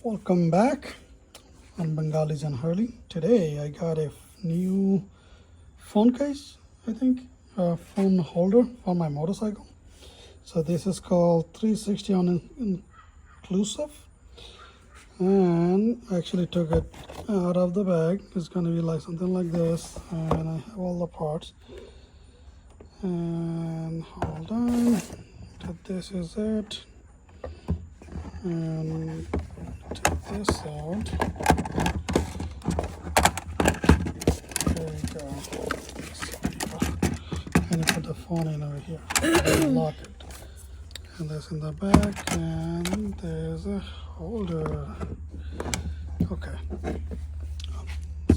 Welcome back on Bengalis and Harley. Today I got a new phone case, I think, phone holder for my motorcycle. So this is called 360 on inclusive, and I actually took it out of the bag. It's going to be like something like this, and I have all the parts. And hold on, this is it. And take this out. There we go. And I put the phone in over here. And lock it. And that's in the back. And there's a holder. Okay.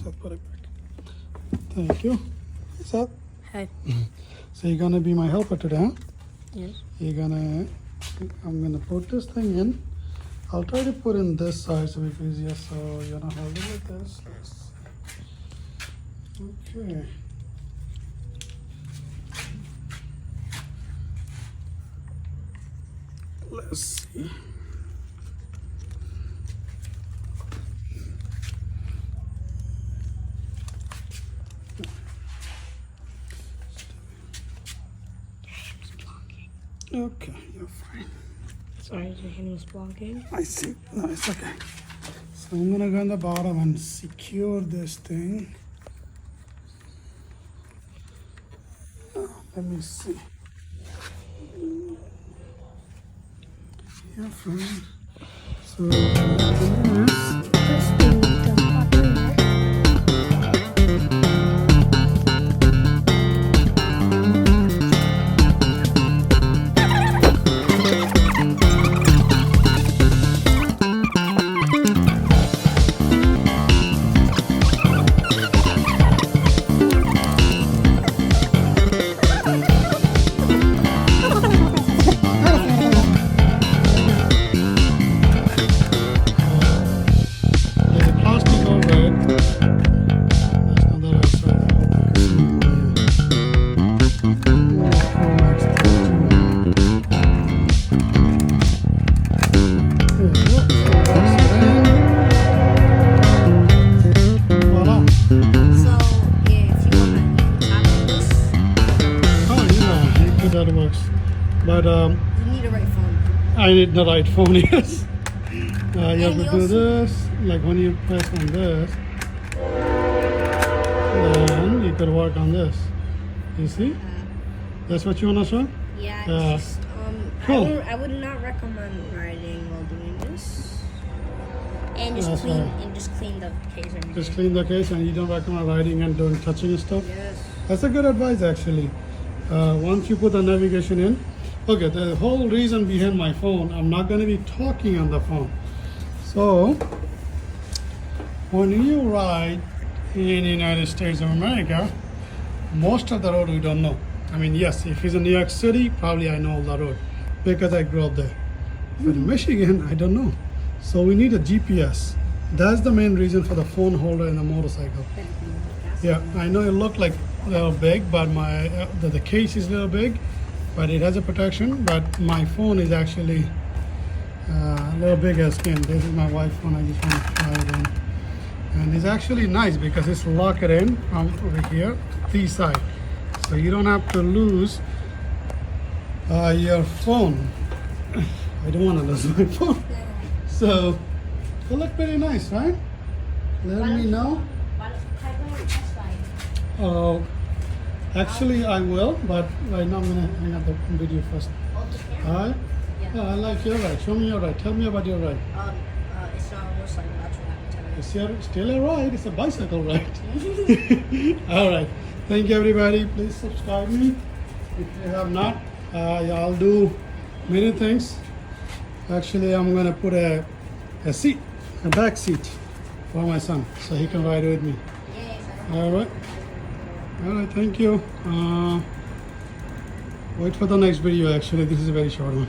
So put it back. Thank you. What's up? Hi. So you're gonna be my helper today, huh? Yes. I'm gonna put this thing in. I'll try to put in this side so it's easier. So you're gonna hold it like this. Let's see. Okay. Let's see. Okay, you're fine. Sorry, your hand was blocking. I see. No, it's okay. So I'm gonna go on the bottom and secure this thing. Let me see. Yeah, fine. So that works. But you need a right phone. I need the right phone, yes. You have to do this, like when you press on this, then you could work on this. You see? That's what you want to show? Yeah, Yeah. it's just, Cool. I would not recommend riding while doing this. And just That's clean right. and just clean the case every day. Just clean the case, and you don't recommend riding and doing touching and stuff? Yes. That's a good advice, actually. Once you put the navigation in, okay, the whole reason behind my phone, I'm not going to be talking on the phone. So, when you ride in the United States of America, most of the road we don't know. I mean, yes, if it's in New York City, probably I know all the road because I grew up there. But in Michigan, I don't know. So we need a GPS. That's the main reason for the phone holder in a motorcycle. Yeah, I know it looked like a little big, but my the case is a little big, but it has a protection. But my phone is actually a little big as skin. This is my wife's phone. I just want to try it in, and it's actually nice because it's locked in from over here to the side, so you don't have to lose your phone. I don't want to lose my phone, so it look pretty nice, right? Let me know. Actually, I will, but right now I'm gonna hang up the video first. Alright? Yeah, I like your ride. Show me your ride. Tell me about your ride. It's not a motorcycle, that's what I'm telling you. It's still a ride. It's a bicycle ride. Alright. Thank you, everybody. Please subscribe me if you have not. I'll do many things. Actually, I'm gonna put a seat, a back seat for my son, so he can ride with me. Alright. Alright, thank you. Wait for the next video. Actually, this is a very short one.